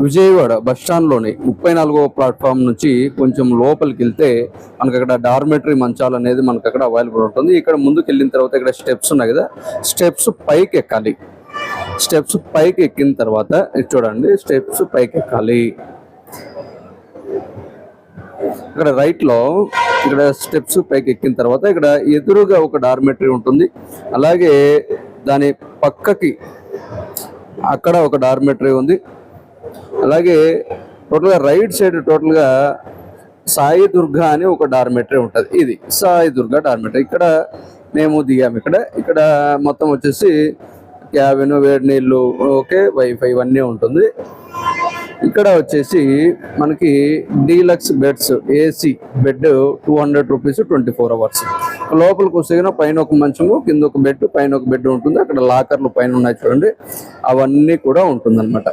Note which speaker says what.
Speaker 1: Vijayawada బస్టాండ్లోని 34వ platform నుంచి కొంచెం లోపలికి వెళ్తే మనకు అక్కడ డార్మెటరీ మంచాలు అనేది మనకు అక్కడ అవైలబుల్ ఉంటుంది. ఇక్కడ ముందుకు వెళ్ళిన తర్వాత ఇక్కడ స్టెప్స్ ఉన్నాయి కదా, స్టెప్స్ పైకి ఎక్కాలి. స్టెప్స్ పైకి ఎక్కిన తర్వాత చూడండి, స్టెప్స్ పైకి ఎక్కాలి. ఇక్కడ రైట్లో ఇక్కడ స్టెప్స్ పైకి ఎక్కిన తర్వాత ఇక్కడ ఎదురుగా ఒక డార్మెటరీ ఉంటుంది. అలాగే దాని పక్కకి అక్కడ ఒక డార్మెటరీ ఉంది. అలాగే టోటల్గా రైట్ సైడ్ టోటల్గా సాయి దుర్గా అని ఒక డార్మెటరీ ఉంటుంది. ఇది సాయి దుర్గా డార్మెటరీ. ఇక్కడ మేము దిగాము. ఇక్కడ మొత్తం వచ్చేసి క్యాబిన్, వేడి నీళ్ళు, ఓకే, వైఫై ఇవన్నీ ఉంటుంది. ఇక్కడ వచ్చేసి మనకి deluxe beds, AC bed 200 rupees 24 hours. లోపలికి వస్తే పైన ఒక మంచము, కింద ఒక బెడ్, పైన ఒక బెడ్ ఉంటుంది. అక్కడ లాకర్లు పైన ఉన్నాయి చూడండి, అవన్నీ కూడా ఉంటుందన్నమాట.